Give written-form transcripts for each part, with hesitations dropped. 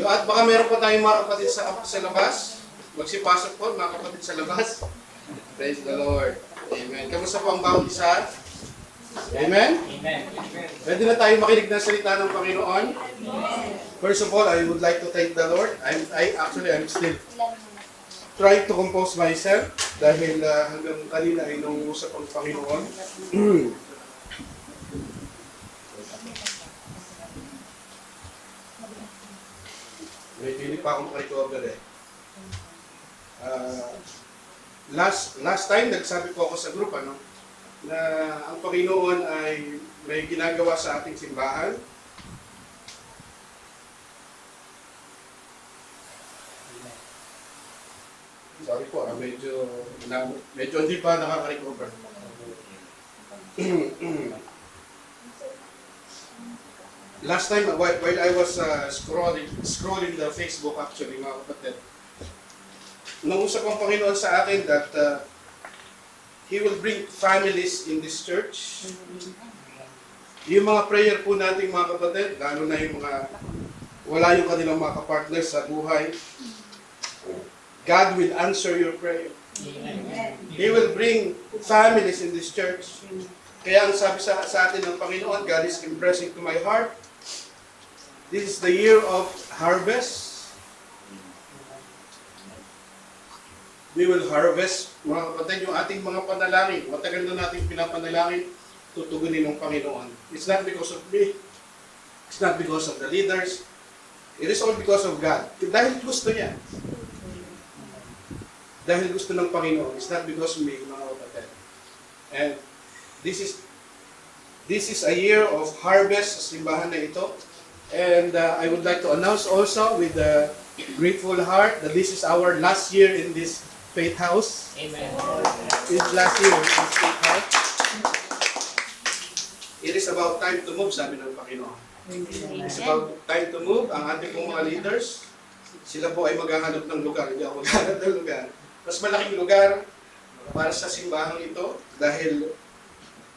At baka meron pa tayong mga kapatid sa labas. Magsipasok po, mga kapatid sa labas. Praise the Lord. Amen. Kamusta po ang bawat isa? Amen? Amen. Pwede na tayo makinig ng salita ng Panginoon? First of all, I would like to thank the Lord. I'm still trying to compose myself dahil hanggang kanina ay nangungusap ang Panginoon. Medyo hindi pa ako makarecover eh. Last time, nagsabi po ako sa group, na ang Panginoon ay may ginagawa sa ating simbahan. Sorry po, medyo hindi pa nakaka-recover. Last time, while I was scrolling the Facebook actually, mga kapatid, nangusap ang Panginoon sa akin that He will bring families in this church. Yung mga prayer po natin mga kapatid, lalo na yung mga wala yung kanilang mga kapartner sa buhay, God will answer your prayer. He will bring families in this church. Kaya ang sabi sa atin ng Panginoon, God is impressing to my heart, this is the year of harvest. We will harvest, mga kapatid, yung ating mga panalangin. Matagal na natin pinapanalangin, tutugunin ng Panginoon. It's not because of me. It's not because of the leaders. It is all because of God. Dahil gusto niya. Dahil gusto ng Panginoon. It's not because of me, mga kapatid. And this is a year of harvest sa simbahan na ito. And I would like to announce also with a grateful heart that this is our last year in this faith house. Amen. This last year in this faith house. It is about time to move, sabi ng Panginoon. It is about time to move. Ang ating pong mga leaders, sila po ay maghahanap ng lugar. Hindi ako maghahanap ng lugar. Mas malaking lugar para sa simbahan ito dahil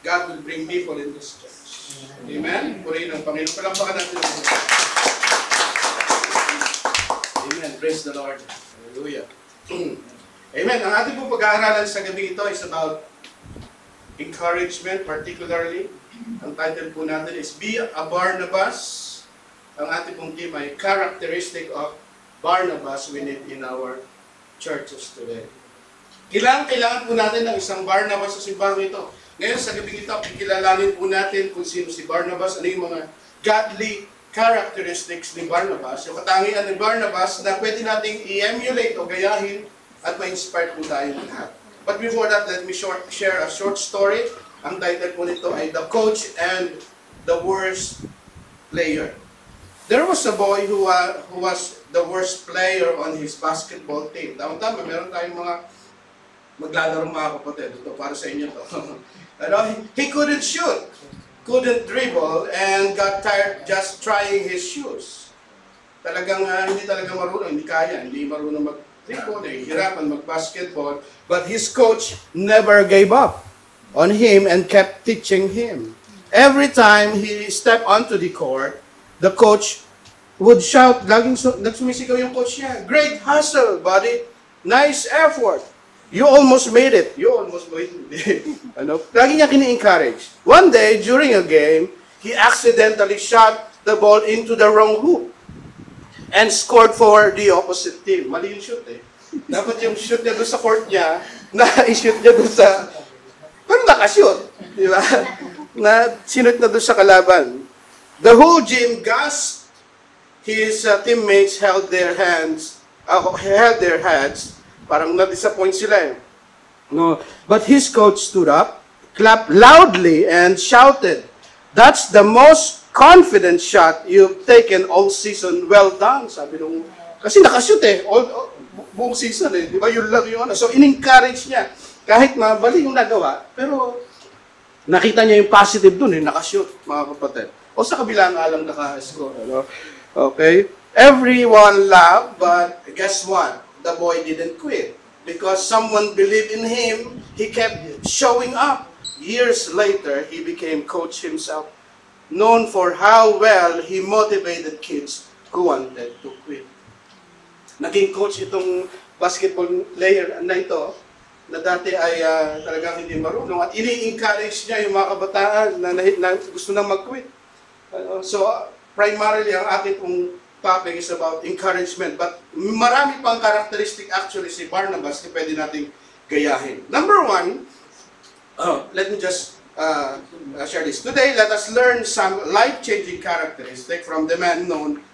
God will bring people in this church. Amen? Purihin ang Panginoon. Palampakan natin ang Panginoon. Amen. Praise the Lord. Hallelujah. Amen. Ang ating pong pag-aaralan sa gabi ito is about encouragement, particularly. Ang title po natin is Be a Barnabas. Ang ating pong team ay characteristic of Barnabas we need in our churches today. Kailangan po natin ng isang Barnabas sa simbahan ito. Ngayon sa gabi ito, kikilalanin po natin kung sino si Barnabas, ano yung mga godly characteristics ni Barnabas, yung katangian ni Barnabas na pwede nating i-emulate o gayahin at ma-inspire po tayo lahat. But before that, let me share a short story. Ang title po nito ay The Coach and the Worst Player. There was a boy who was the worst player on his basketball team. Tama-tama, meron tayong mga maglalaro mga kapatid. Ito para sa inyo to. He couldn't shoot, couldn't dribble, and got tired just trying his shoes. Talagang hindi talaga marunong, hindi kaya, hindi marunong mag-dribble, hirapan mag-basketball. But his coach never gave up on him and kept teaching him. Every time he stepped onto the court, the coach would shout, laging nagsumisigaw yung coach niya, "Great hustle, buddy! Nice effort! You almost made it." You almost made it. Lagi niya kini-encourage. One day, during a game, he accidentally shot the ball into the wrong hoop and scored for the opposite team. Mali yung shoot eh. Dapat yung shoot niya doon sa court niya, na-shoot niya doon sa... Pero nakashoot. Di ba? Na sinut na doon sa kalaban. The whole gym gasped. His teammates held their heads. Parang na-disappoint sila eh. No. But his coach stood up, clapped loudly, and shouted, "That's the most confident shot you've taken all season. Well done." Sabi nung, kasi nakashoot eh, buong season eh. Di ba? Yun lang yun. So, in-encourage niya. Kahit mabali yung nagawa, pero nakita niya yung positive dun eh, nakashoot, mga kapatid. O sa kabila nga lang naka-score. Okay? Everyone laughed, but guess what? The boy didn't quit. Because someone believed in him, he kept showing up. Years later, he became coach himself, known for how well he motivated kids who wanted to quit. Naging coach itong basketball player na ito, na dati ay talagang hindi marunong, at ini-encourage niya yung mga kabataan na gusto nang mag-quit. So, primarily, ang ating pong topic is about encouragement. But marami pang characteristic actually si Barnabas na pwede nating gayahin. Number one, let me just share this. Today, let us learn some life-changing characteristics from the man known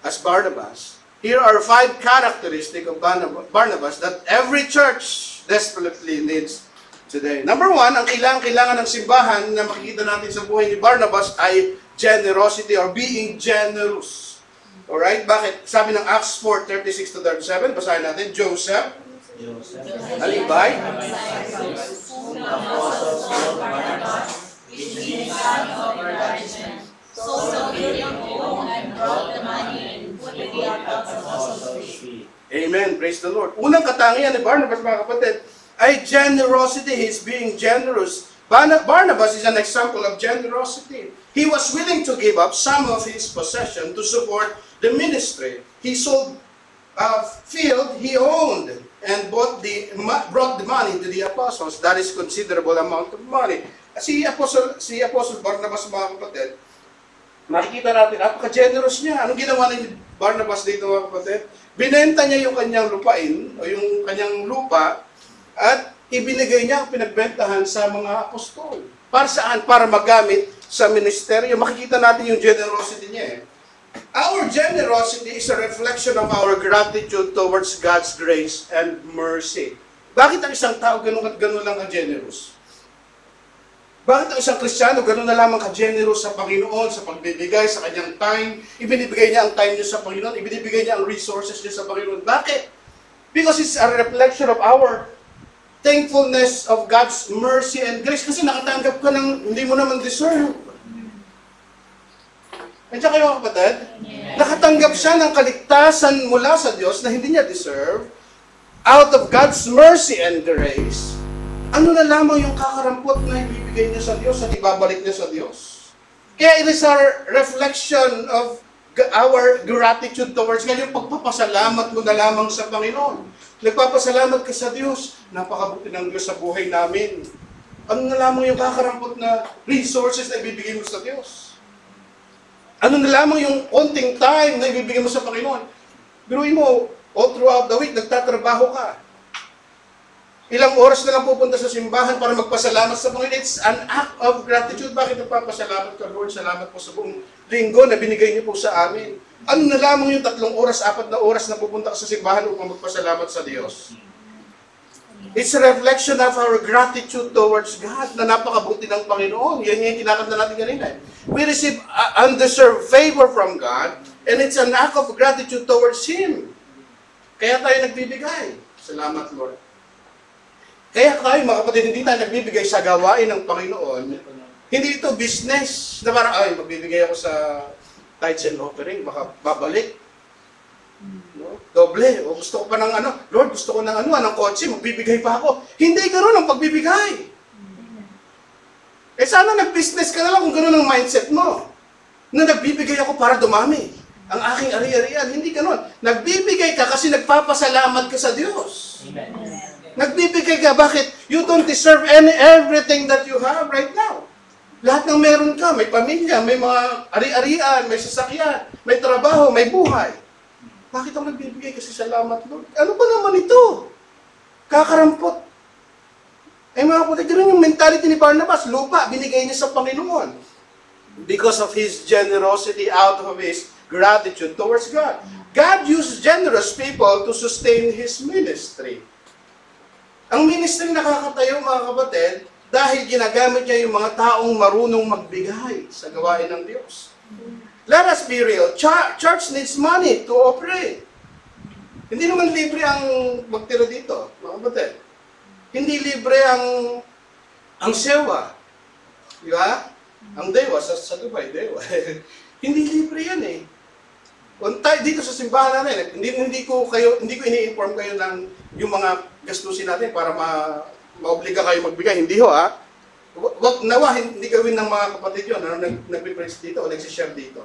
as Barnabas. Here are 5 characteristics of Barnabas that every church desperately needs today. Number 1, ang kailangan ng simbahan na makikita natin sa buhay ni Barnabas ay generosity or being generous. Alright? Bakit? Sabi ng Acts 4:36-37, basahin natin, Joseph, Alibay, Amen. Praise the Lord. Unang katangian ni Barnabas, mga kapatid, ay generosity. He's being generous. Barnabas is an example of generosity. He was willing to give up some of his possession to support the ministry. He sold a field he owned and brought the money to the apostles. That is considerable amount of money. Si Apostle Barnabas, mga kapatid, makikita natin, napaka-generous niya. Anong ginawa ni Barnabas dito, mga kapatid? Binenta niya yung kanyang lupain, o yung kanyang lupa, at ibinigay niya ang pinagbentahan sa mga apostol. Para saan? Para magamit sa ministeryo. Makikita natin yung generosity niya eh. Our generosity is a reflection of our gratitude towards God's grace and mercy. Bakit ang isang tao ganun lang ka-generous? Bakit ang isang Kristiyano ganun na lamang ka-generous sa Panginoon, sa pagbibigay, sa kanyang time? Ibinibigay niya ang time niya sa Panginoon, ibinibigay niya ang resources niya sa Panginoon. Bakit? Because it's a reflection of our thankfulness of God's mercy and grace. Kasi nakatanggap ka ng hindi mo naman deserve. Nandiyan kayo, mga kapatid? Nakatanggap siya ng kaligtasan mula sa Diyos na hindi niya deserve, out of God's mercy and grace. Ano na lamang yung kakarampot na ibibigay niya sa Diyos at ibabalik niya sa Diyos? Kaya it is our reflection of our gratitude towards God, yung pagpapasalamat mo na lamang sa Panginoon. Nagpapasalamat ka sa Diyos, napakabuti ng Diyos sa buhay namin. Ano na lamang yung kakarampot na resources na ibibigay mo sa Diyos? Ano na lamang yung konting time na ibibigay mo sa Panginoon? Biruin mo, all throughout the week, nagtatrabaho ka. Ilang oras na lang pupunta sa simbahan para magpasalamat sa Panginoon. It's an act of gratitude. Bakit nagpapasalamat ka, Lord? Salamat po sa buong linggo na binigay niyo po sa amin. Ano na lamang yung 3 oras, 4 na oras na pupunta ka sa simbahan upang magpasalamat sa Diyos? It's a reflection of our gratitude towards God na napakabuti ng Panginoon. Yan yung kinakanta natin kanina. We receive undeserved favor from God and it's an act of gratitude towards Him. Kaya tayo nagbibigay. Salamat, Lord. Kaya tayo, mga kapatid, hindi tayo nagbibigay sa gawain ng Panginoon. Hindi ito business na parang, ay, magbibigay ako sa tithes and offering, baka babalik. No? Doble. O gusto ko pa ng Lord, gusto ko ng ng kotse, magbibigay pa ako. Hindi ganoon ang pagbibigay. Sana nag-business ka na lang kung ganoon ang mindset mo. Na nagbibigay ako para dumami ang aking ari-arian. Hindi ganoon. Nagbibigay ka kasi nagpapasalamat ka sa Diyos. Amen. Nagbibigay ka. Bakit? You don't deserve everything that you have right now. Lahat ng meron ka. May pamilya, may mga ari-arian, may sasakyan, may trabaho, may buhay. Bakit ako nagbibigay? Kasi salamat, Lord. Ano ba naman ito? Kakarampot. Mga kapatid, ganoon yung mentality ni Barnabas. Lupa, binigay niya sa Panginoon. Because of his generosity, out of his gratitude towards God. God used generous people to sustain His ministry. Ang ministry nakakatayo, mga kapatid, dahil ginagamit niya yung mga taong marunong magbigay sa gawain ng Diyos. Let us be real. Church needs money to operate. Hindi naman libre ang magtira dito, mga kapatid. Hindi libre ang sewa. Di ba? Ang dewa, sa Dubai, dewa. Hindi libre yan eh. Kung tayo dito sa simbahan natin, hindi ko ini-inform kayo ng yung mga gastusin natin para maobliga kayo magbigay. Hindi ho, ha? nawa, hindi gawin ng mga kapatid yun, ano, nag-preach dito o nagsishare dito.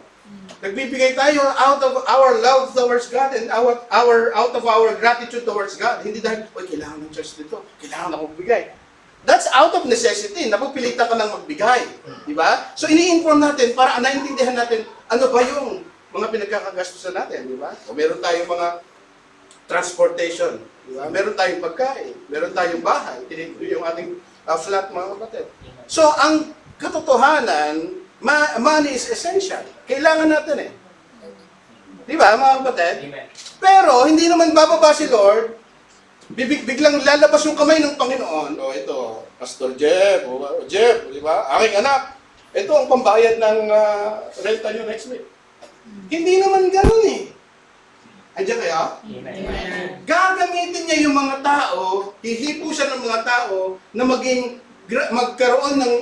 Nagbibigay tayo out of our love towards God and out of our gratitude towards God. Hindi dahil, kailangan ng church dito, kailangan ako magbigay. That's out of necessity. Napupilitan ka lang magbigay. Di ba? So, ini-inform natin para naintindihan natin ano ba yung mga pinagkakagastusan natin. Di ba? O meron tayong mga transportation. Di ba? Meron tayong pagkain. Meron tayong bahay. Yung ating flat, mga kapatid. So, ang katotohanan, money is essential. Kailangan natin eh. Di ba, mga kapatid? Pero, hindi naman bababa si Lord, biglang lalabas yung kamay ng Panginoon. O ito, Pastor Jeff, Jeff, di ba? Aking anak, ito ang pambayad ng renta nyo next week. Hindi naman ganun eh. Andiyan kayo? Amen. Gagamitin niya yung mga tao, hihipo siya ng mga tao na magkaroon ng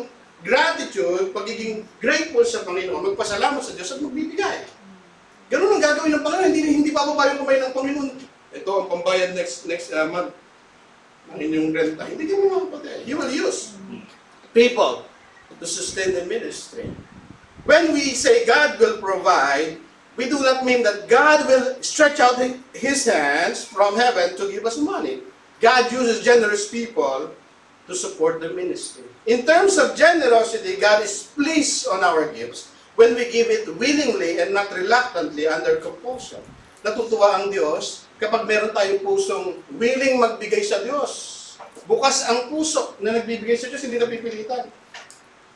gratitude, pagiging grateful sa Panginoon, magpasalamat sa Diyos at magbibigay. Ganun ang gagawin ng Panginoon, hindi bababa yung kamay ng Panginoon. Ito ang pambayad next month ng inyong renta. Hindi ka mga kapatid. He will use people to sustain the ministry. When we say God will provide, we do not mean that God will stretch out His hands from heaven to give us money. God uses generous people to support the ministry. In terms of generosity, God is pleased on our gifts when we give it willingly and not reluctantly under compulsion. Natutuwa ang Diyos kapag meron tayong pusong willing magbigay sa Diyos. Bukas ang puso na nagbibigay sa Diyos, hindi napipilitan.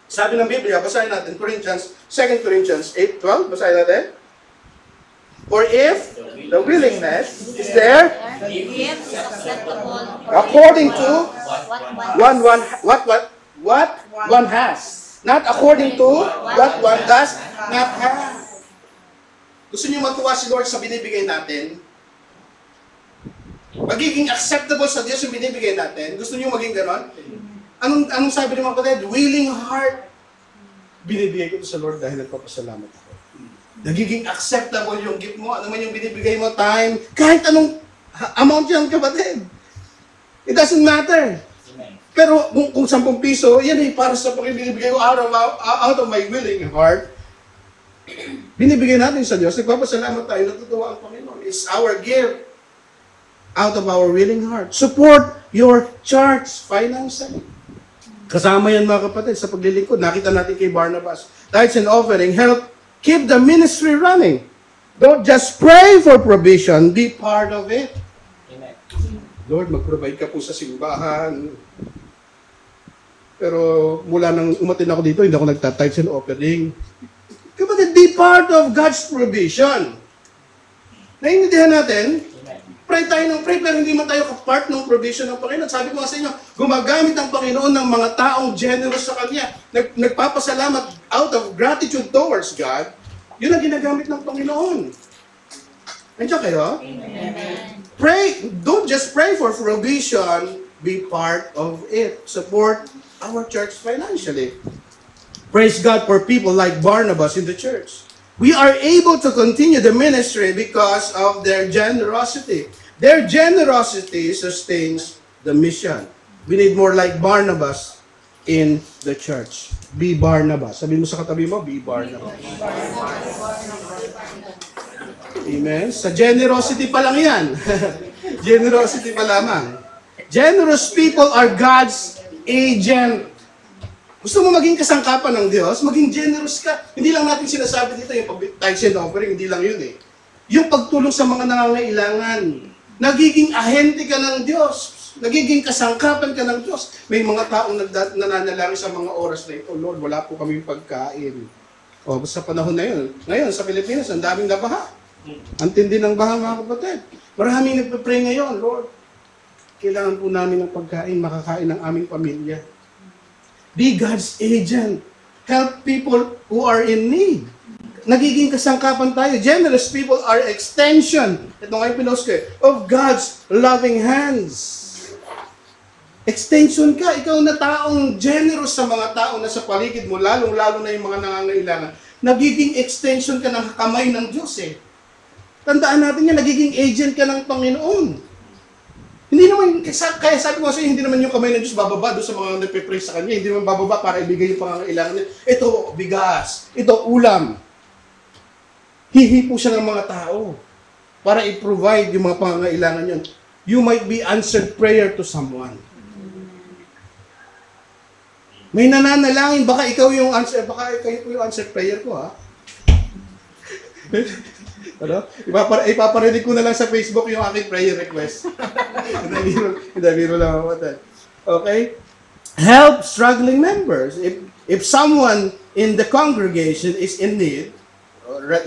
Sabi ng Biblia, basahin natin, 2 Corinthians 8:12, basahin natin. For if the willingness is there, according to what one has, not according to what one does not have. Gusto niyo matuwa si Lord sa binibigay natin? Magiging acceptable sa Diyos yung binibigay natin? Gusto niyo maging ganon? Anong sabi ng mga kapatid? Willing heart. Binibigay ko ito sa Lord dahil nagpapasalamat ako. Nagiging acceptable yung gift mo. Ano man yung binibigay mo, time, kahit anong amount yan, kapatid. It doesn't matter. Pero kung 10 piso, yan ay para sa binibigay ko out of my willing heart. Binibigay natin sa Diyos, nagpapasalamat tayo, natutuwa ang Panginoon. It's our gift out of our willing heart. Support your church financially. Kasama yan mga kapatid sa paglilingkod. Nakita natin kay Barnabas. Tithes and offering, help keep the ministry running. Don't just pray for provision, be part of it. Amen. Lord, mag-provide ka po sa simbahan. Pero mula nang umatin ako dito, hindi ako nagta-tithes and offering. Kapatid, be part of God's provision. Naiintindihan natin? Pray tayo ng pray, pero hindi man tayo part ng provision ng Panginoon. Sabi ko nga sa inyo, gumagamit ang Panginoon ng mga taong generous sa Kanya. Nagpapasalamat out of gratitude towards God. Yun ang ginagamit ng Panginoon. Nandiyan kayo? Amen. Pray, don't just pray for provision, be part of it. Support our church financially. Praise God for people like Barnabas in the church. We are able to continue the ministry because of their generosity. Their generosity sustains the mission. We need more like Barnabas in the church. Be Barnabas. Sabi mo sa katabi mo, be Barnabas. Amen. Sa generosity pa lang yan. Generosity pa lamang. Generous people are God's agent. Gusto mo maging kasangkapan ng Diyos, maging generous ka. Hindi lang natin sinasabi dito, yung tithes and offering, hindi lang yun eh. Yung pagtulong sa mga nangangailangan. Nagiging ahente ka ng Diyos. Nagiging kasangkapan ka ng Diyos. May mga taong nananalangin sa mga oras na ito, Lord, wala po kaming pagkain. O, sa panahon na yun. Ngayon, sa Pilipinas, ang daming nabaha. Ang tindi ng baha, mga kapatid. Maraming nagpe-pray ngayon, Lord. Kailangan po namin ng pagkain, makakain ng aming pamilya. Be God's agent. Help people who are in need. Nagiging kasangkapan tayo. Generous people are extension. Ito nga yung pinost ko of God's loving hands. Extension ka. Ikaw na taong generous sa mga tao na sa paligid mo, lalong-lalo na yung mga nangangailangan. Nagiging extension ka ng kamay ng Diyos eh. Tandaan natin yan, nagiging agent ka ng Panginoon. Hindi naman, kaya sabi ko sa'yo, hindi naman yung kamay ng Diyos bababa doon sa mga nagpe-pray sa Kanya. Hindi naman bababa para ibigay yung pangangailangan niya. Ito, bigas. Ito, ulam. Hihipo siya ng mga tao para i-provide yung mga pangangailangan niya. You might be answered prayer to someone. May nananalangin, baka ikaw yung answered prayer ko, ha? Ano? Ipaparinig ko na lang sa Facebook yung aking prayer request. Hindi, biro lang ako. Okay? Help struggling members. If someone in the congregation is in need,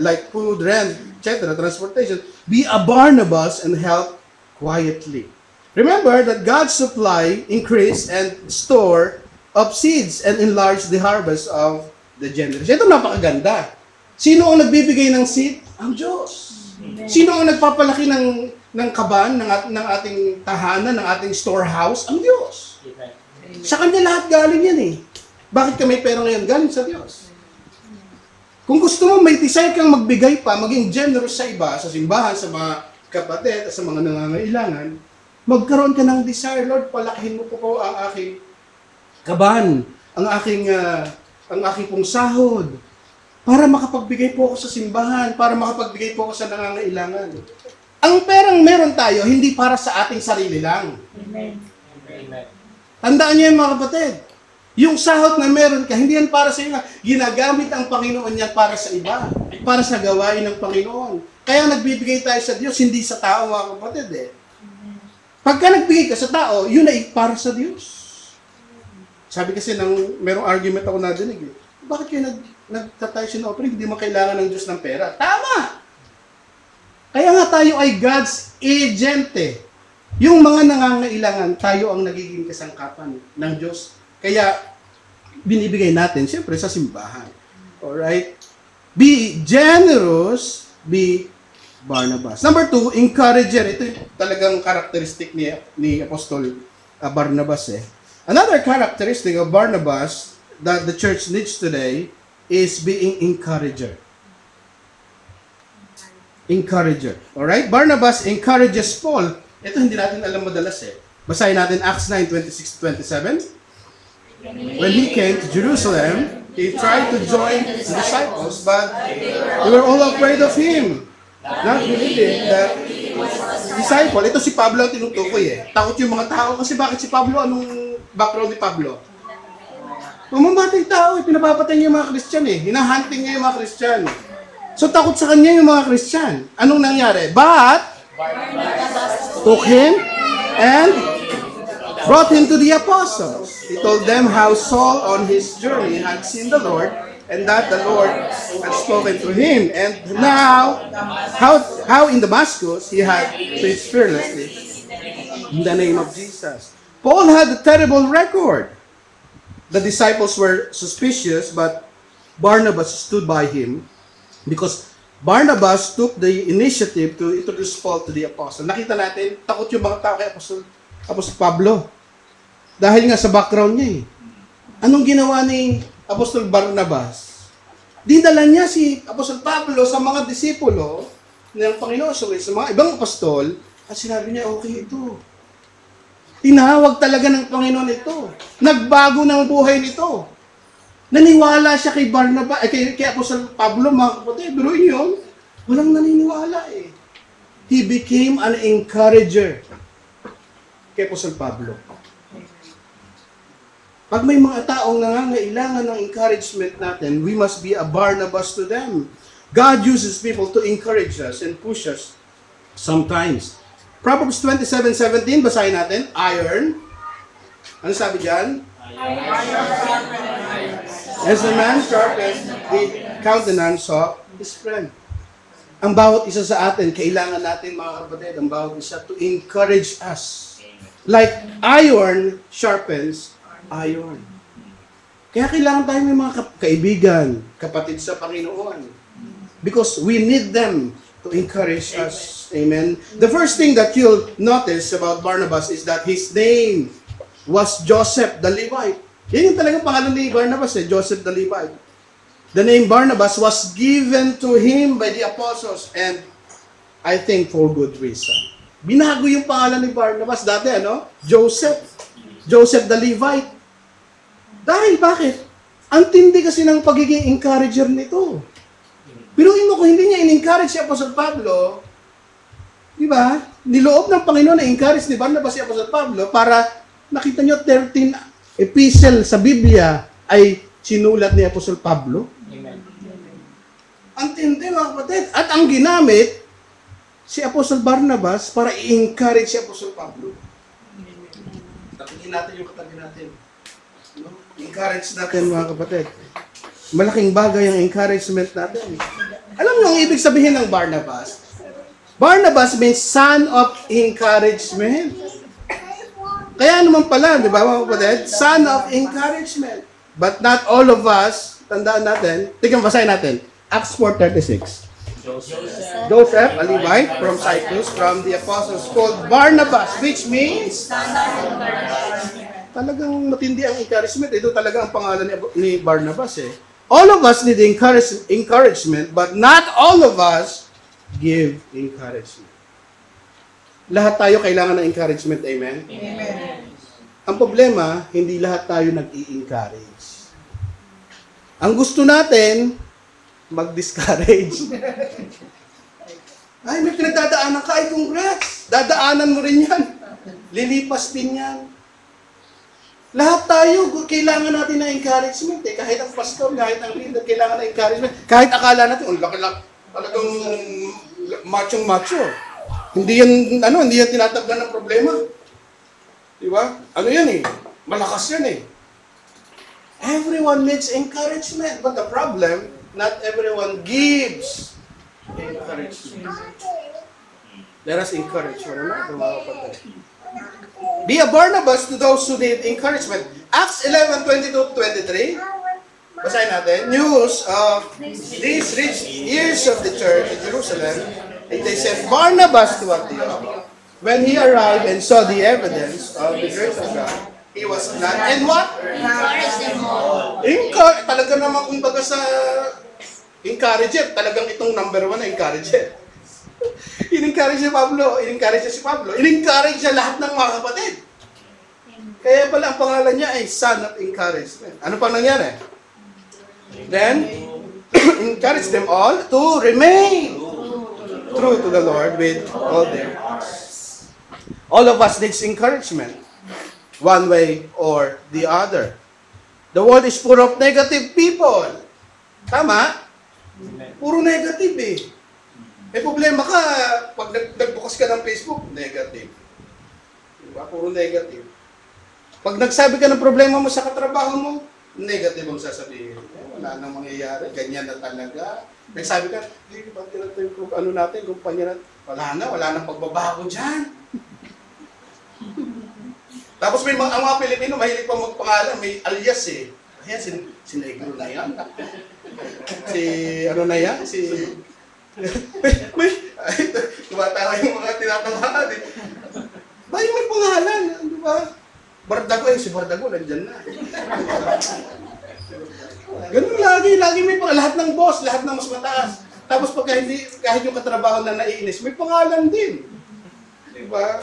like food, rent, etc., transportation, be a Barnabas and help quietly. Remember that God supply, increase, and store of seeds and enlarge the harvest of the generous. Ito napakaganda. Sino ang nagbibigay ng seed? Ang Diyos. Amen. Sino ang nagpapalaki ng kaban, ng ating tahanan, ng ating storehouse? Ang Diyos. Amen. Sa Kanya lahat galing yan eh. Bakit ka may pera ngayon? Galing sa Diyos. Kung gusto mo, may desire kang magbigay pa, maging generous sa iba, sa simbahan, sa mga kapatid, sa mga nangangailangan, magkaroon ka ng desire, Lord, palakihin mo po ang aking kaban, ang aking pong sahod, para makapagbigay po ako sa simbahan, para makapagbigay po ako sa nangangailangan. Ang perang meron tayo, hindi para sa ating sarili lang. Amen. Tandaan niyo mga kapatid, yung sahod na meron ka, hindi yan para sa iyo. Ginagamit ang Panginoon niya para sa iba, para sa gawain ng Panginoon. Kaya nagbibigay tayo sa Diyos, hindi sa tao mga kapatid eh. Pagka nagbigay ka sa tao, yun ay para sa Diyos. Sabi kasi merong argument ako nadinig eh. Bakit kayo nagtatay ng offering, hindi mo kailangan ng Diyos ng pera? Tama! Kaya nga tayo ay God's agent eh. Yung mga nangangailangan, tayo ang nagiging kasangkapan ng Diyos. Kaya, binibigay natin, siyempre, sa simbahan. Alright? Be generous, be Barnabas. Number 2, encourager. Ito yung talagang characteristic ni Apostol Barnabas eh. Another characteristic of Barnabas that the church needs today is being encourager. Encourager. Alright? Barnabas encourages Paul. Ito hindi natin alam madalas eh. Basahin natin Acts 9:26-27. When he came to Jerusalem, he tried to join the disciples, but they were all afraid of him. Not believing that disciple. Ito si Pablo ang tinutukoy eh. Takot yung mga tao. Kasi bakit si Pablo? Anong background ni Pablo? Mamamatay tao, pinapapatay niya yung mga Christian eh. Hinahunting niya yung mga Christian. So takot sa kanya yung mga Christian. Anong nangyari? But, took him and brought him to the apostles. He told them how Saul on his journey had seen the Lord and that the Lord had spoken to him. And now, how in Damascus he had preached fearlessly in the name of Jesus. Paul had a terrible record. The disciples were suspicious, but Barnabas stood by him because Barnabas took the initiative to introduce Paul to the apostle. Nakita natin, takot yung mga tao kay Apostol Pablo. Dahil nga sa background niya eh. Anong ginawa ni Apostol Barnabas? Dinala niya si Apostol Pablo sa mga disipulo ng Panginoon, sa mga ibang apostol, at sinabi niya, okay ito. Tinawag talaga ng Panginoon ito. Nagbago ng buhay nito. Naniwala siya kay Barnabas, kay Apostol Pablo, mga kapatid. Pero yun, walang naniniwala eh. He became an encourager kay Apostol Pablo. Pag may mga taong nangangailangan ng encouragement natin, we must be a Barnabas to them. God uses people to encourage us and push us sometimes. Proverbs 27:17, basahin natin. Iron. Ano sabi dyan? As a man sharpens the countenance of his friend. Ang bawat isa sa atin, kailangan natin mga kapatid, ang bawat isa to encourage us. Like iron sharpens iron. Kaya kailangan tayo may mga kaibigan, kapatid sa Panginoon. Because we need them to encourage us. Amen. The first thing that you'll notice about Barnabas is that his name was Joseph the Levite. Yan yung talagang pangalan ni Barnabas eh, Joseph the Levite. The name Barnabas was given to him by the apostles and I think for good reason. Binago yung pangalan ni Barnabas. Dati, Joseph. Joseph the Levite. Dahil bakit? Ang tindi kasi ng pagiging encourager nito. Piruin mo kung hindi niya in-encourage si Apostol Pablo, di ba? Niloob ng Panginoon na encourage ni Barnabas si Apostol Pablo para nakita nyo 13 epistle sa Biblia ay sinulat ni Apostol Pablo. Amen. Ang tindi mga kapatid. At ang ginamit si Apostol Barnabas para i-encourage si Apostol Pablo. Tapihin natin yung katabi natin. Encourage natin mga kapatid. Malaking bagay ang encouragement natin. Alam mo ang ibig sabihin ng Barnabas? Barnabas means son of encouragement. Kaya naman pala, di ba mga kapatid? Son of encouragement. But not all of us, tandaan natin, tignan basahin natin. Acts 4:36. Joseph, a Levite from Cyprus, from the apostles called Barnabas, which means talagang matindi ang encouragement. Ito talaga ang pangalan ni Barnabas eh. All of us need encouragement, but not all of us give encouragement. Lahat tayo kailangan ng encouragement, amen? Amen. Ang problema, hindi lahat tayo nag-i-encourage. Ang gusto natin, mag-discourage. Ay, may pinagdadaanan ka, ay congrats! Dadaanan mo rin yan. Lilipas din yan. Lahat tayo, kailangan natin ng encouragement eh. Kahit ang pastor, kahit ang leader, kailangan ng encouragement. Kahit akala natin, laki-laki, talagang machong-macho. Hindi yan tinatablan ng problema. Di ba? Ano yan eh? Malakas yan eh. Everyone needs encouragement. But the problem, not everyone gives encouragement. Let us encourage one another, mga kapatid. Be a Barnabas to those who need encouragement. Acts 11:22-23. Basahin natin. News of these rich years of the church in Jerusalem, and they sent Barnabas to Antioch. When he arrived and saw the evidence of the grace of God, he was glad. And what? Encourage them all. Talaga naman kumbaga sa encourager, talagang itong number 1 na encourager. In-encourage si Pablo, in-encourage niya lahat ng mga kapatid. Kaya pala ang pangalan niya ay Son of Encouragement. Ano pang nangyari? Then, encourage them all to remain true to the Lord with all their hearts. All of us needs encouragement, one way or the other. The world is full of negative people. Tama? Puro negative eh. May problema ka, pag nagbukas ka ng Facebook, negative. Diba? Puro negative. Pag nagsabi ka ng problema mo sa katrabaho mo, negative ang sasabihin. Wala nang mangyayari, ganyan na talaga. Nagsabi ka, hindi ba natin yung kumpanya natin, wala nang pagbabago dyan. Tapos may ang mga Pilipino, mahilig pa magpangalan, may alias eh. Ayan, si Negro na yan. Tumatawa yung mga tinatawahan eh. Bakit may pangalan? Ano ba? Bardago si Bardago, nandyan na. Ganun lagi may pangalan. Lahat ng boss, lahat ng mas mataas. Tapos pagka kahit yung katrabaho na naiinis, may pangalan din. Diba?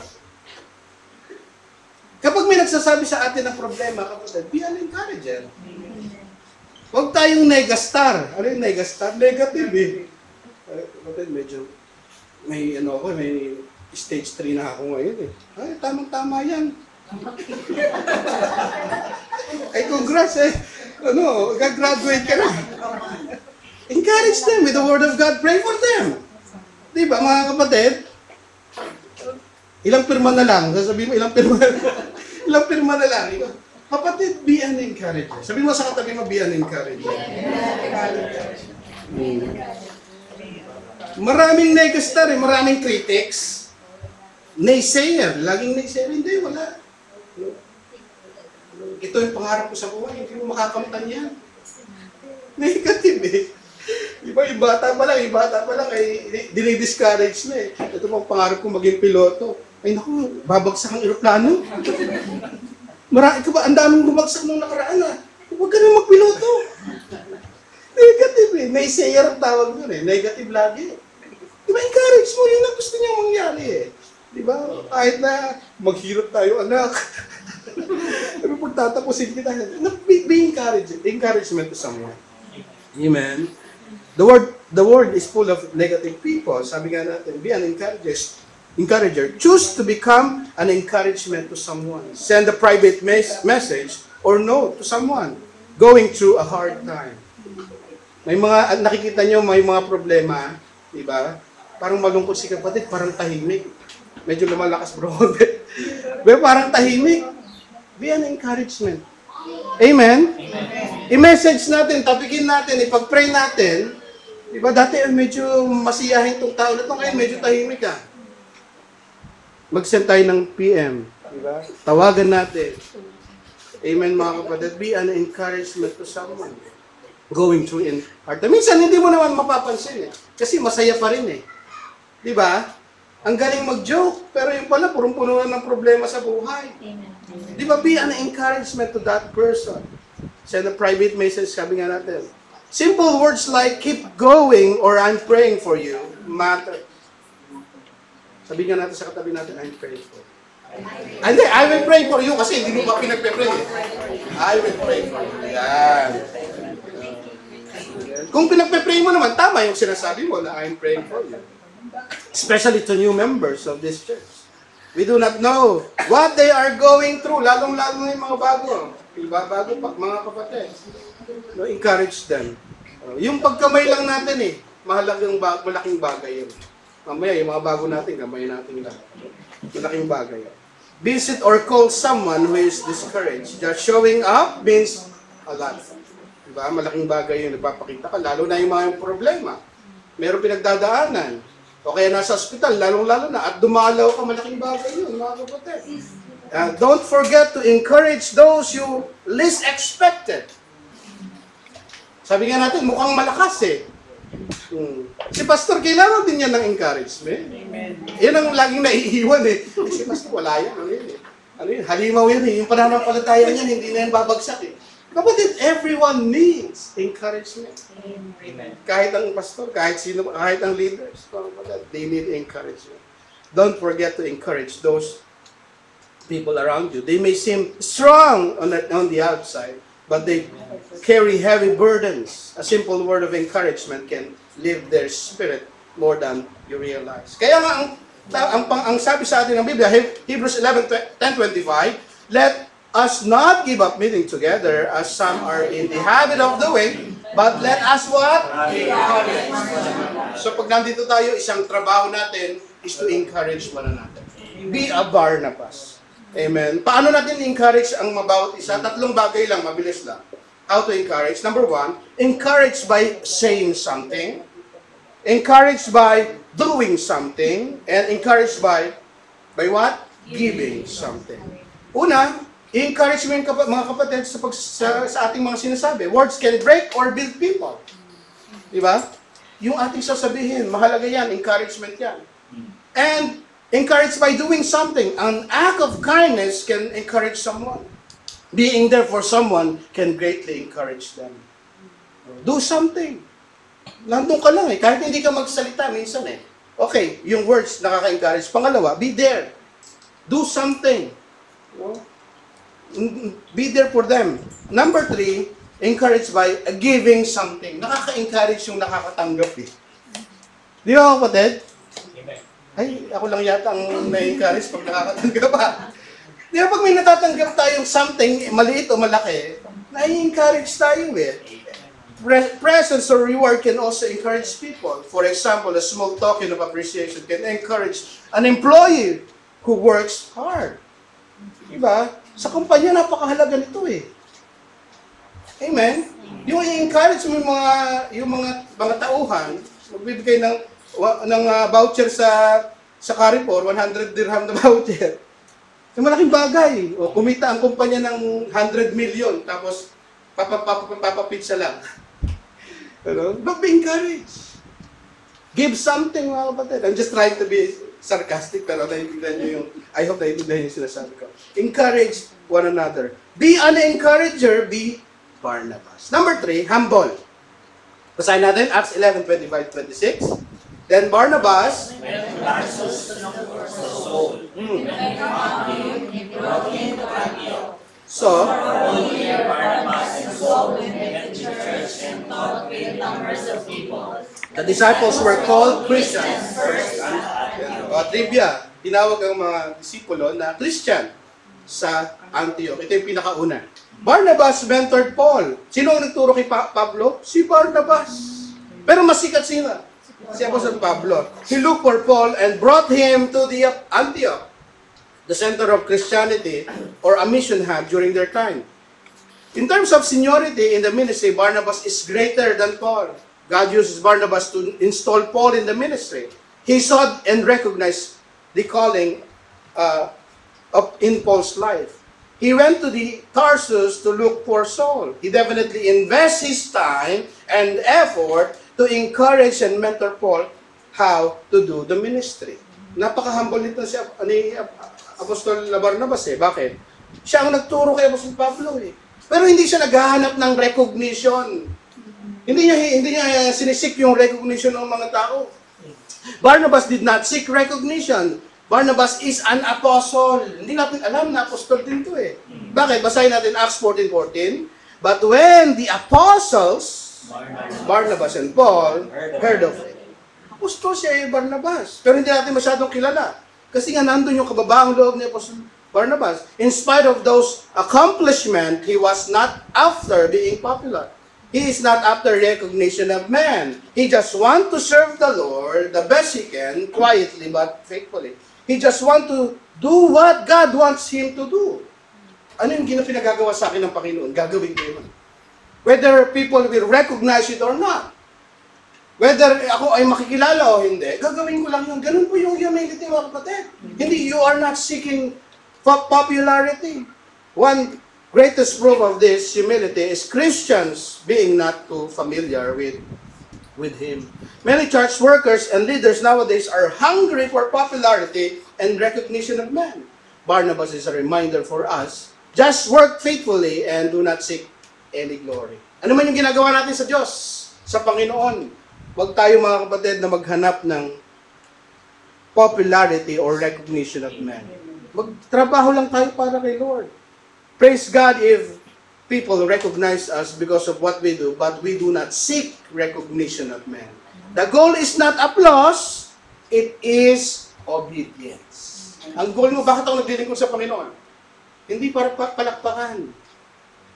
Kapag may nagsasabi sa atin ng problema, kapatid, be an encourager. Huwag tayong negastar. Ano yung negastar? Negative eh. Kapatid, medyo may stage 3 na ako ngayon eh. Ay, tamang-tama yan. Ay, congrats eh. Gagraduate ka na. Encourage them with the word of God. Pray for them. Diba, mga kapatid? Ilang pirma na lang. Sasabihin mo, ilang pirma na lang. Kapatid, be an encourager. Sabihin mo sa katabi mo, be an encourager. Maraming negastar eh, maraming critics. Naysayer, laging naysayer. Hindi, wala. Ito yung pangarap ko sa buhay, hindi mo makakamtan yan. Negative eh. Yung bata pa lang, dinidiscourage na eh. Ito pang pangarap ko maging piloto. Ay naku, babagsak ang eroplano. Ikaw ba, ang daming bumagsak nung nakaraan ah. Huwag ka na magpiloto. Negative eh. Naysayer ang tawag doon eh. Negative lagi. Diba, encourage mo, yun ang gusto niyang mangyari eh. Di ba? Kahit na maghirap tayo, anak. Pero pagtatapusin kita, be encouragement to someone. Amen. The world is full of negative people. Sabi nga natin, be an encourager. Choose to become an encouragement to someone. Send a private message or note to someone going through a hard time. May mga, nakikita nyo, may mga problema, di ba? Parang malungkot si kapatid, parang tahimik. Medyo lumalakas bro. Pero parang tahimik. Be an encouragement. Amen? I-message natin, tapikin natin, ipag-pray natin. Diba dati medyo masiyahin tong tao na ito, ngayon medyo tahimik ka. Mag-send tayo ng PM. Diba? Tawagan natin. Amen mga kapatid. Be an encouragement to someone going through in hard time. Minsan hindi mo naman mapapansin eh. Kasi masaya pa rin eh. Diba? Ang galing mag-joke, pero yung pala, purong-puno ng problema sa buhay. Di ba, be an encouragement to that person. Send a private message, sabi nga natin. Simple words like, keep going, or I'm praying for you, matter. Sabi nga natin sa katabi natin, I'm praying for you. Hindi, I will pray for you, kasi hindi mo pa pinagpe-pray eh. I will pray for you. Yan. Kung pinagpe-pray mo naman, tama yung sinasabi mo na I'm praying for you. Especially to new members of this church. We do not know what they are going through, lalong-lalo na yung mga bago. Bago pa, mga kapatid. No, encourage them. Yung pagkamay lang natin eh, malaking bagay yun. Mamaya, yung mga bago natin, kamay natin lang. Malaking bagay yun. Visit or call someone who is discouraged. Just showing up means a lot. Diba? Malaking bagay yun, nagpapakita ka, lalo na yung mga problema. Meron pinagdadaanan. O kaya nasa ospital, lalong-lalo na, at dumalaw ka, malaking bagay yun, mga kapatid. Don't forget to encourage those you least expected. Sabi nga natin, mukhang malakas eh. Si Pastor, kailangan din yan ng encouragement. Amen. Yan ang laging naiiwan eh. Si Pastor, wala yan. Ano yun? Halimaw yan eh. Yung pananampalataya niyan, hindi na yan babagsak eh. Kapatid, everyone needs encouragement. Amen. Kahit ang pastor, kahit sino, kahit ang leaders, they need encouragement. Don't forget to encourage those people around you. They may seem strong on the outside, but they carry heavy burdens. A simple word of encouragement can lift their spirit more than you realize. Kaya nga, ang sabi sa atin ng Biblia, Hebrews 11:10-25, let us not give up meeting together as some are in the habit of doing, but let us what? So pag nandito tayo, isang trabaho natin is to encourage one another. Be a Barnabas. Amen. Paano natin encourage ang mabawat isa? Tatlong bagay lang, mabilis lang. How to encourage? Number one, encourage by saying something. Encourage by doing something. And encourage by what? Giving something. Una, encourage mo yung mga kapatid sa ating mga sinasabi. Words can break or build people. Diba? Yung ating sasabihin, mahalaga yan, encouragement yan. And encourage by doing something. An act of kindness can encourage someone. Being there for someone can greatly encourage them. Do something. Nandun ka lang eh. Kahit hindi ka magsalita minsan eh. Okay, yung words nakaka-encourage. Pangalawa, be there. Do something. Be there for them. Number 3, encourage by giving something. Nakaka-encourage yung nakakatanggap eh. Di ba kapatid? Ay, ako lang yata ang na-encourage pag nakakatanggap pa. Di ba pag may natatanggap tayong something, maliit o malaki, na-encourage tayo eh. Presence or reward can also encourage people. For example, a small token of appreciation can encourage an employee who works hard. Diba? Sa kumpanya, napakahalaga nito eh. Amen? Yung i-encourage mo yung mga tauhan, magbibigay ng voucher sa Carrefour, 100 dirham na voucher. Yung malaking bagay. O kumita ang kumpanya ng 100 million, tapos papapizza lang. But be encouraged. Give something, mga kapatid. I'm just trying to be sarcastic, pero naiintindihan nyo I hope naiintindihan yung sinasabi ko. Encourage one another. Be an encourager, be Barnabas. Number 3, humble. Basahin natin, Acts 11:25-26. Then Barnabas, so, the disciples were called Christians. Trivia, tinawag ang mga disipulo na Christian sa Antioch. Ito yung pinakauna. Barnabas mentored Paul. Sino ang nagturo kay Pablo? Si Barnabas. Pero mas sikat sila. Si Apostle Pablo. He looked for Paul and brought him to the Antioch, the center of Christianity or a mission hub during their time. In terms of seniority in the ministry, Barnabas is greater than Paul. God uses Barnabas to install Paul in the ministry. He saw and recognized the calling in Paul's life. He went to the Tarsus to look for Saul. He definitely invests his time and effort to encourage and mentor Paul how to do the ministry. Napaka-humble nito si Apostol Barnabas eh. Bakit? Siya ang nagturo kay Apostol Pablo eh. Pero hindi siya naghahanap ng recognition. Hindi niya sinisik yung recognition ng mga tao. Barnabas did not seek recognition. Barnabas is an apostle. Hindi natin alam na apostol din to eh. Bakit? Basahin natin Acts 14:14. But when the apostles, Barnabas and Paul, heard of it. Apostol siya Barnabas. Pero hindi natin masyadong kilala. Kasi nga nandun yung kababaang loob ni Apostol Barnabas. In spite of those accomplishments, he was not after being popular. He is not after recognition of man. He just wants to serve the Lord the best he can, quietly but faithfully. He just wants to do what God wants him to do. Ano yung pinagagawa sa akin ng Panginoon? Gagawin ko yun. Whether people will recognize it or not. Whether ako ay makikilala o hindi, gagawin ko lang yun. Ganun po yung humility, mga kapatid. Hindi, you are not seeking popularity. One greatest proof of this humility is Christians being not too familiar with Him. Many church workers and leaders nowadays are hungry for popularity and recognition of man. Barnabas is a reminder for us, just work faithfully and do not seek any glory. Ano man yung ginagawa natin sa Diyos, sa Panginoon, huwag tayo mga kapatid na maghanap ng popularity or recognition of man. Magtrabaho lang tayo para kay Lord. Praise God if people recognize us because of what we do, but we do not seek recognition of man. The goal is not applause, it is obedience. Ang goal mo, bakit ako naglilingkod sa Panginoon? Hindi para palakpakan.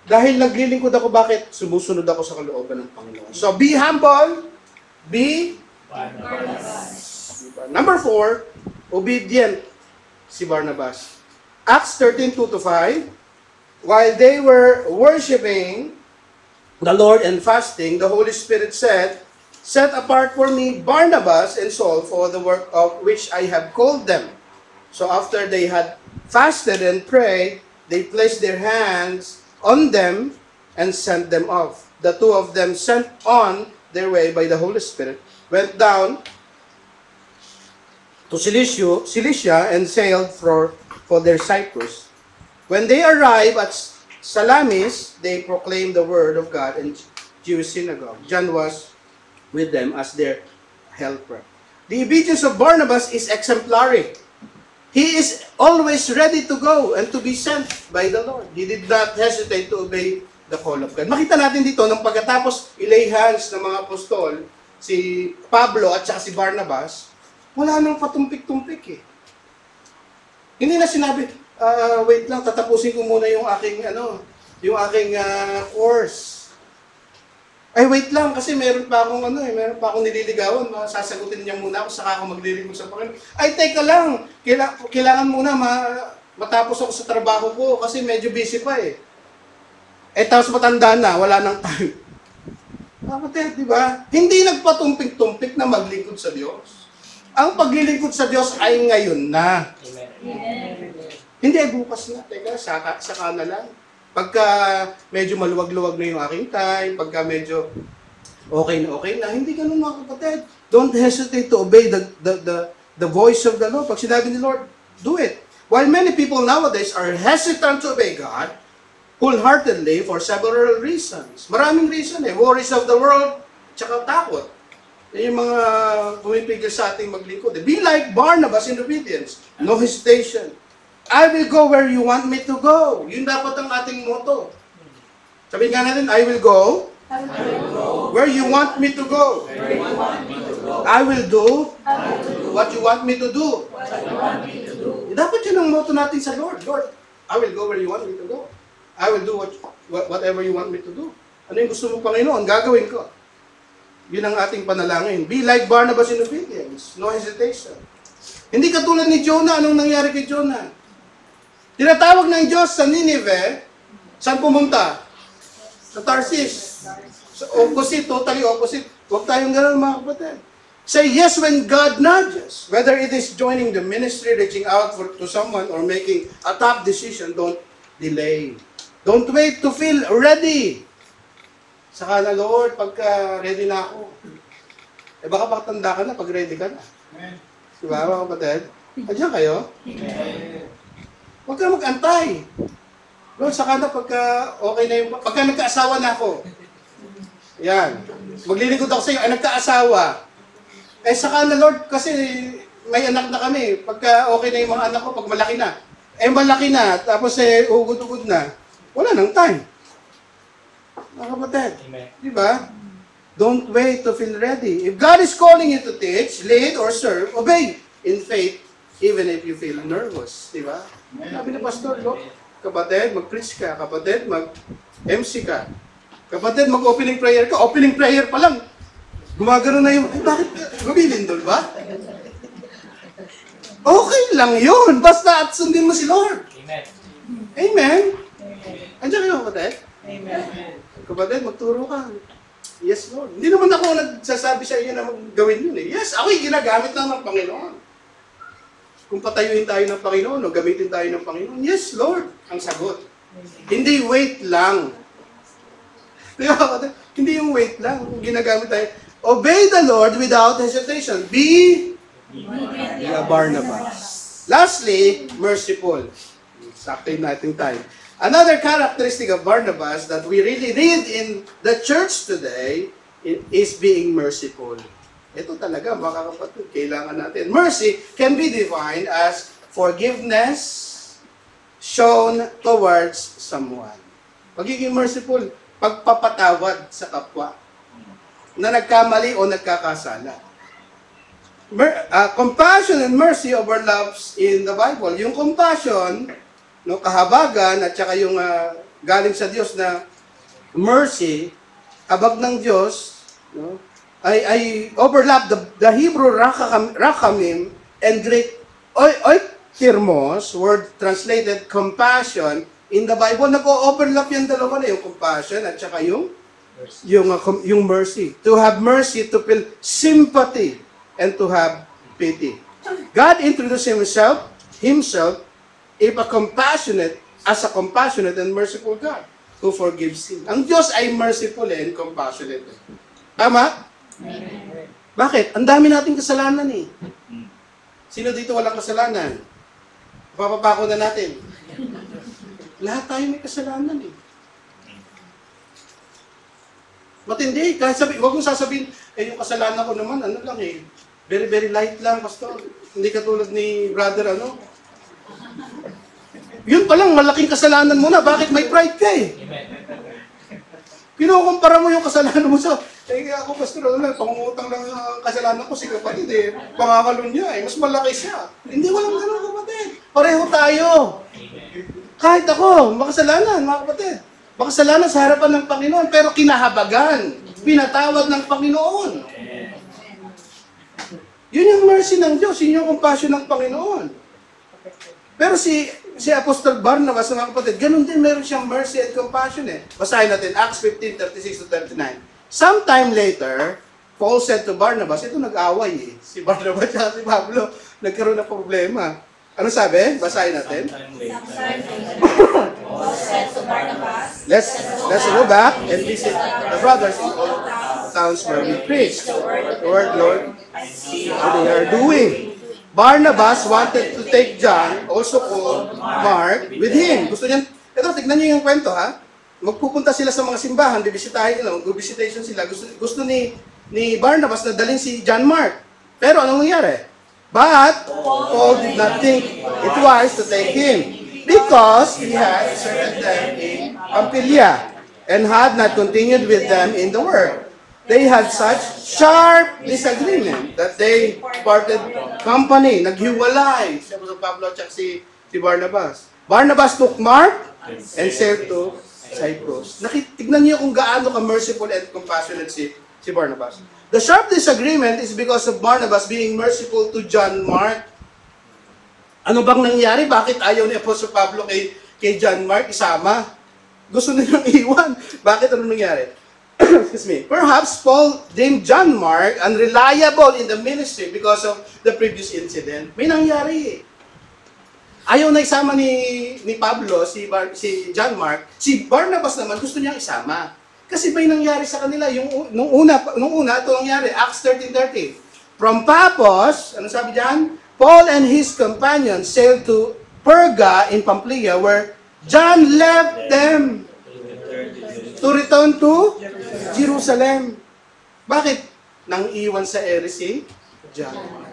Dahil naglilingkod ako, bakit? Sumusunod ako sa kalooban ng Panginoon. So, be humble, be Barnabas. Number 4, obedient si Barnabas. Acts 13:2-5, while they were worshiping the Lord and fasting, the Holy Spirit said, set apart for me Barnabas and Saul for the work of which I have called them. So after they had fasted and prayed, they placed their hands on them and sent them off. The two of them sent on their way by the Holy Spirit, went down to Cilicia and sailed for their Cyprus. When they arrived at Salamis, they proclaimed the word of God in Jewish synagogue. John was with them as their helper. The obedience of Barnabas is exemplary. He is always ready to go and to be sent by the Lord. He did not hesitate to obey the call of God. Makita natin dito, nang pagkatapos ilay hands ng mga apostol, si Pablo at saka si Barnabas, wala nang patumpik-tumpik eh. Hindi na sinabi, wait lang, tatapusin ko muna yung aking course. Ay, wait lang, kasi meron pa akong nililigawan, sasagutin niya muna ako, saka ako maglilingkod sa Panginoon. Ay, teka lang, kailangan muna matapos ako sa trabaho ko, kasi medyo busy pa eh. Eh, tapos matanda na, wala nang time. Kapatid, di ba? Hindi nagpatumpik-tumpik na maglingkod sa Diyos. Ang paglilingkod sa Diyos ay ngayon na. Amen. Hindi ay bukas na. Teka, saka na lang. Pagka medyo maluwag-luwag na yung aking time, pagka medyo okay na, hindi ganun mga kapatid. Don't hesitate to obey the voice of the Lord. Pag sinabi ni Lord, do it. While many people nowadays are hesitant to obey God, wholeheartedly for several reasons. Maraming reason eh. Worries of the world, tsaka takot. Yan yung mga pumipigil sa ating maglingkod. Be like Barnabas in obedience. No hesitation. I will go where you want me to go. Yun dapat ang ating motto. Sabihin nga natin, I will go where you want me to go. I will do what you want me to do. Dapat yun ang motto natin sa Lord. Lord, I will go where you want me to go. I will do whatever you want me to do. Ano yung gusto mo, Panginoon? Gagawin ko. Yun ang ating panalangin. Be like Barnabas in obedience. No hesitation. Hindi katulad ni Jonah. Anong nangyari kay Jonah? Tinatawag ng Diyos sa Nineveh. Saan pumunta? Sa Tarsis. So, opposite, totally opposite. Huwag tayong gano'n, mga kapatid. Say yes when God nudges. Whether it is joining the ministry, reaching out to someone, or making a tough decision, don't delay. Don't wait to feel ready. Saka na, Lord, pagka ready na ako. Eh baka patanda ka na pag ready ka na. Diba, mga kapatid? Andiyan kayo? Huwag ka mag-antay. Lord, saka na pagka okay na yung... Pagka nagkaasawa na ako. Yan. Maglilingkod ako sa iyo, ay nagkaasawa. Eh saka na, Lord, kasi may anak na kami. Pagka okay na yung mga anak ko, pag malaki na. Eh malaki na, tapos ugod-ugod na. Wala nang time. Mga kapatid. Di ba? Don't wait to feel ready. If God is calling you to teach, lead, or serve, obey in faith, even if you feel nervous. Di ba? Sabi ni Pastor, kapatid, mag-preach ka. Kapatid, mag-MC ka. Kapatid, mag-opening prayer ka. Opening prayer pa lang. Gumagano na yung, bakit gumilindol ba? Okay lang yun. Basta at sundin mo si Lord. Amen. Amen. Andiyan kayo, kapatid? Amen. Kapatid, magturo ka. Yes, Lord. Hindi naman ako nagsasabi sa inyo na gawin yun eh. Yes, ako'y ginagamit lang ng Panginoon. Kung patayuin tayo ng Panginoon o gamitin tayo ng Panginoon, yes, Lord, ang sagot. Hindi wait lang. Kaya, hindi yung wait lang. Kung ginagamit tayo, obey the Lord without hesitation. Be a Barnabas. Lastly, merciful. Sakto yung nating time. Another characteristic of Barnabas that we really need in the church today is being merciful. Ito talaga, mga kapatid, kailangan natin. Mercy can be defined as forgiveness shown towards someone. Pagiging merciful, pagpapatawad sa kapwa na nagkamali o nagkakasala. Compassion and mercy overlaps in the Bible. Yung compassion, no, kahabagan at saka yung galing sa Diyos na mercy, habag ng Diyos, no, ay overlap the Hebrew rachamim and Greek oiktirmos, word translated compassion, in the Bible, nag-o-overlap yung dalawa na, yung compassion at saka yung mercy. To have mercy, to feel sympathy, and to have pity. God introduced Himself as a compassionate and merciful God who forgives sin. Ang Diyos ay merciful and compassionate. Tama? Amen. Bakit? Ang dami nating kasalanan eh. Sino dito walang kasalanan? Papapako na natin. Lahat tayo may kasalanan eh. Matindi. Kahit huwag mong sasabihin, yung kasalanan ko naman, ano lang eh. Very, very light lang, Pastor. Hindi katulad ni brother, ano. Yun pa lang, malaking kasalanan mo na. Bakit may pride ka eh? Kinukumpara mo yung kasalanan mo sa, ako, Pastor, ano lang, pangungutang lang ang kasalanan ko, si kapatid eh. Pangakalon niya eh. Mas malaki siya. Hindi, walang ganun, kapatid. Pareho tayo. Kahit ako, makasalanan, mga kapatid. Makasalanan sa harapan ng Panginoon, pero kinahabagan. Pinatawad ng Panginoon. Yun yung mercy ng Diyos, yun yung compassion ng Panginoon. Pero si Apostol Barnabas, mga kapatid, ganun din meron siyang mercy and compassion eh. Basahin natin, Acts 15:36-39. Sometime later, Paul said to Barnabas, ito nag-away eh. Si Barnabas at si Pablo, nagkaroon ng problema. Ano sabi? Basahin natin. Let's go back and visit the brothers in all towns where we preach the word, Lord, what they are doing. Barnabas wanted to take John, also called Mark, with him. Gusto niya, ito, tignan niyo yung kwento ha. Magpupunta sila sa mga simbahan, bibisitahin nila, mag-visitation sila. Gusto ni ni Barnabas na dalhin si John Mark. Pero anong nangyari? But Paul did not think it wise to take him because he had served them in Pamphylia and had not continued with them in the work. They had such sharp disagreement that they parted company, naghiwalay. Si Apostol Pablo at si Barnabas. Barnabas took Mark and sailed to Cyprus. Tignan niyo kung gaano ka-merciful and compassionate si Barnabas. The sharp disagreement is because of Barnabas being merciful to John Mark. Ano bang nangyari? Bakit ayaw ni Apostol Pablo kay John Mark isama? Gusto nilang iwan. Bakit ano nangyari? Excuse me. Perhaps Paul deemed John Mark unreliable in the ministry because of the previous incident. May nangyari. Ayaw na isama ni Pablo, si John Mark. Si Barnabas naman gusto niyang isama. Kasi may nangyari sa kanila. Nung una, ito nangyari. Acts 13:30. From Paphos, ano sabi diyan? Paul and his companions sailed to Perga in Pamphylia where John left them to return to Jerusalem. Bakit? Nang iwan sa ere si John Mark.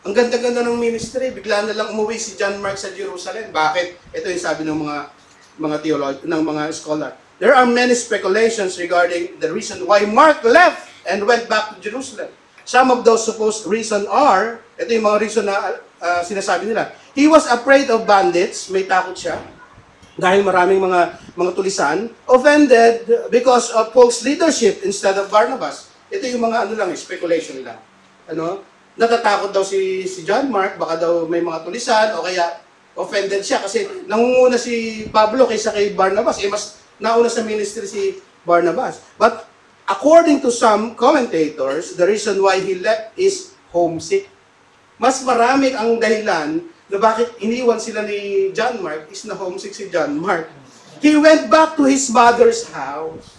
Ang ganda-ganda ng ministry, bigla na lang umuwi si John Mark sa Jerusalem. Bakit? Ito yung sabi ng mga theologians, ng mga scholar. There are many speculations regarding the reason why Mark left and went back to Jerusalem. Some of those supposed reason are, ito yung mga reason na sinasabi nila. He was afraid of bandits, may takot siya. Dahil maraming mga tulisan, offended because of Paul's leadership instead of Barnabas. Ito yung mga speculation lang. Natatakot daw si John Mark, baka daw may mga tulisan, o kaya offended siya kasi nangunguna si Pablo kaysa kay Barnabas. Mas nauna sa ministry si Barnabas. But according to some commentators, the reason why he left is homesick. Mas marami ang dahilan na bakit iniwan sila ni John Mark is na homesick si John Mark. He went back to his mother's house.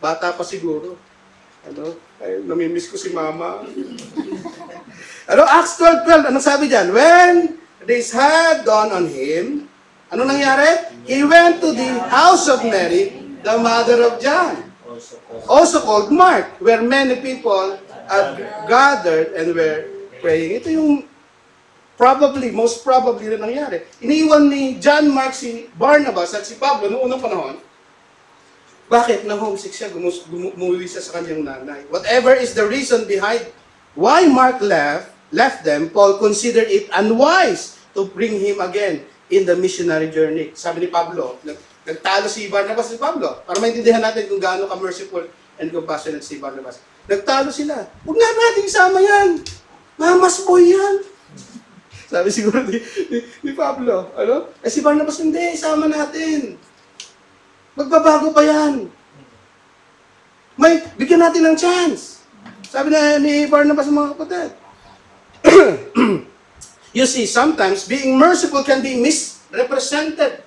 Bata pa siguro. Ay, namimiss ko si mama. Acts 12:12, ano sabi dyan? When this had dawned on him, ano nangyari? He went to the house of Mary, the mother of John, also called Mark, where many people had gathered and were praying. Ito yung most probably na nangyari. Iniwan ni John Mark si Barnabas at si Pablo noong unang panahon. Bakit? Na-homesick siya, gumuwi siya sa kanyang nanay. Whatever is the reason behind why Mark left them, Paul considered it unwise to bring him again in the missionary journey. Sabi ni Pablo, nagtalo si Barnabas si Pablo. Para maintindihan natin kung gaano ka-merciful and compassionate si Barnabas. Nagtalo sila. Huwag na natin isama yan. Mamas boy yan. Sabi siguro ni Pablo. Si Barnabas, hindi, isama natin. Magbabago pa yan. Bigyan natin ng chance. Sabi na ni Barnabas mga kapatid. You see, sometimes being merciful can be misrepresented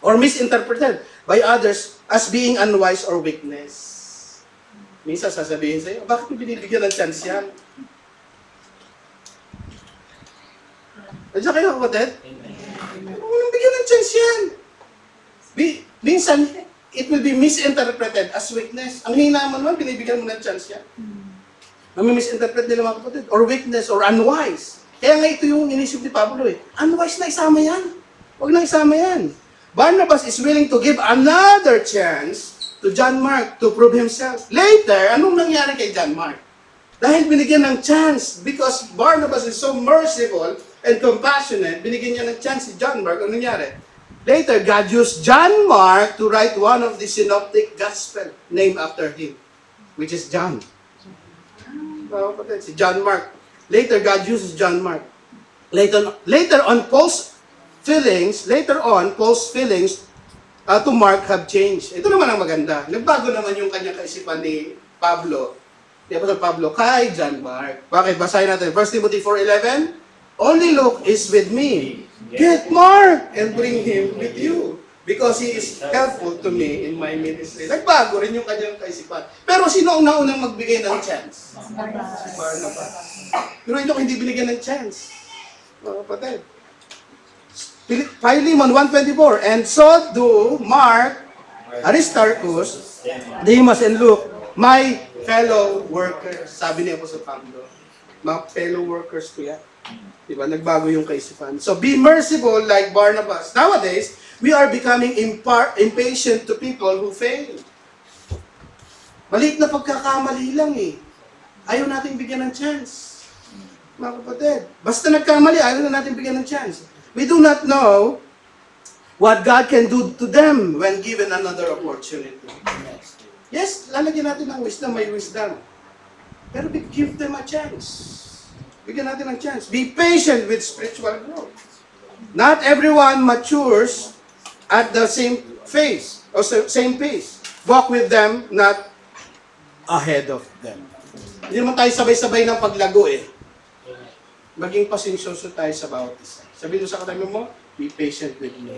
or misinterpreted by others as being unwise or weakness. Minsan sasabihin sa'yo, bakit mo binibigyan ng chance yan? Nandiyan kayo kapatid? Huwag nang bigyan ng chance yan. Minsan, it will be misinterpreted as weakness. Ang hina naman, binibigyan mo ng chance yan. Nami-misinterpret nila mga kapatid, or weakness, or unwise. Kaya nga ito yung inisip ni Pablo Unwise na isama yan. Huwag na isama yan. Barnabas is willing to give another chance to John Mark to prove himself. Later, anong nangyari kay John Mark? Dahil binigyan ng chance, because Barnabas is so merciful and compassionate, binigyan niya ng chance si John Mark. Anong nangyari? Later, God used John Mark to write one of the synoptic gospel named after him, which is John. Si John Mark. Later, God uses John Mark. Later on, Paul's feelings to Mark have changed. Ito naman ang maganda. Nagbago naman yung kanyang kaisipan ni Pablo, kay John Mark. Bakit? Basahin natin. 1 Timothy 4:11. Only Luke is with me. Get Mark and bring him with you. Because he is helpful to me in my ministry. Nagbago rin yung kanyang kaisipan. Pero sino ang naunang magbigay ng chance? Si Barnabas. Pero ito hindi binigyan ng chance. Mga kapatid. Philemon 1:24. And so do Mark, Aristarchus, Demas, and Luke, my fellow workers. Sabi niya po sa Pablo, mga fellow workers ko yan. Diba? Nagbago yung kaisipan. So be merciful like Barnabas. Nowadays, we are becoming impatient to people who fail. Maliit na pagkakamali lang eh. Ayaw natin bigyan ng chance. Mga kapatid, basta nagkamali, ayaw na natin bigyan ng chance. We do not know what God can do to them when given another opportunity. Yes, lalagyan natin ng wisdom, may wisdom. Pero give them a chance. Bigyan natin ng chance. Be patient with spiritual growth. Not everyone matures at the same phase or same pace. Walk with them, not ahead of them. Hindi naman tayo sabay-sabay ng paglago eh. Maging pasensyoso tayo sa bawat isa. Sabihin mo sa katabi mo, be patient with me.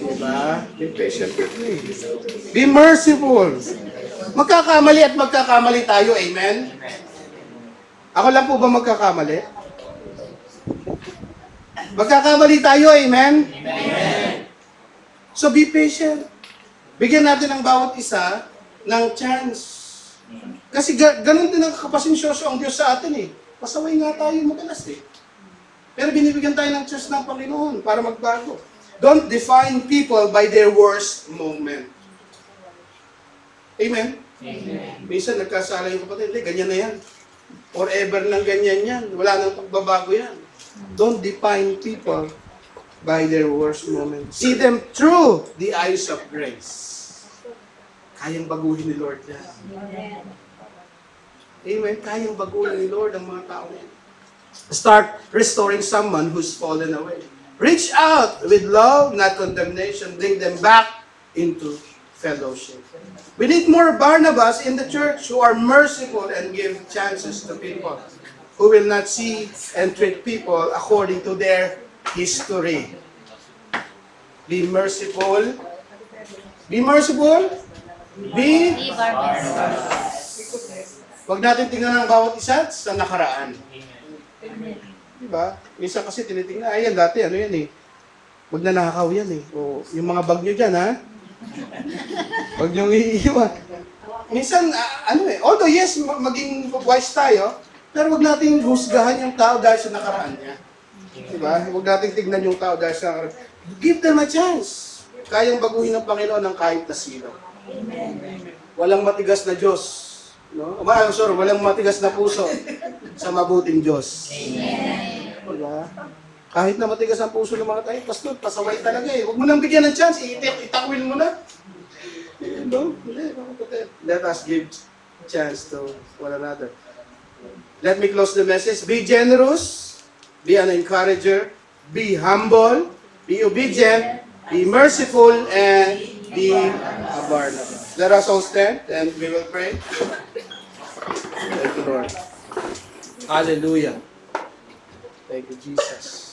Diba? Be patient with me. Be merciful. Magkakamali at magkakamali tayo. Amen? Ako lang po ba magkakamali? Magkakamali tayo. Amen? Amen. So be patient. Bigyan natin ang bawat isa ng chance. Kasi ganun din ang kapasensyoso ang Diyos sa atin eh. Pasaway nga tayo madalas eh. Pero binibigyan tayo ng chance ng Panginoon para magbago. Don't define people by their worst moment. Amen? Amen. Minsan nagkasala yung kapatid, ganyan na yan. Forever nang ganyan yan. Wala nang pagbabago yan. Don't define people by their worst moment. See them through the eyes of grace. Kayang baguhin ni Lord yan. Amen. Kayang baguhin ni Lord ang mga tao yan. Start restoring someone who's fallen away. Reach out with love, not condemnation. Bring them back into fellowship. We need more Barnabas in the church who are merciful and give chances to people who will not see and treat people according to their history. Be merciful. Be merciful. Be Barnabas. Huwag natin tingnan ang bawat isa sa nakaraan. Diba? Minsan kasi tinitingnan, ayan dati, ano yan eh. Magnanakaw yan eh. O, yung mga bag nyo dyan, ha? Huwag nyo iiwan. Minsan, although yes, maging wise tayo, pero huwag natin husgahan yung tao dahil sa nakaraan niya. Diba? Huwag natin tignan yung tao dahil sa nakaraan. Give them a chance. Kayang baguhin ng Panginoon ng kahit na sino. Walang matigas na Diyos. No? Walang matigas na puso sa mabuting Diyos. Amen. Diba? Kahit na matigas ang puso ng mga tayo, pastor, pasaway talaga eh. Huwag mo nang bigyan ng chance, itakwil mo na. No? Let us give chance to one another. Let me close the message. Be generous, be an encourager, be humble, be obedient, be merciful, and be a Barnabas. Let us all stand and we will pray. Thank you, Lord. Hallelujah. Thank you, Jesus.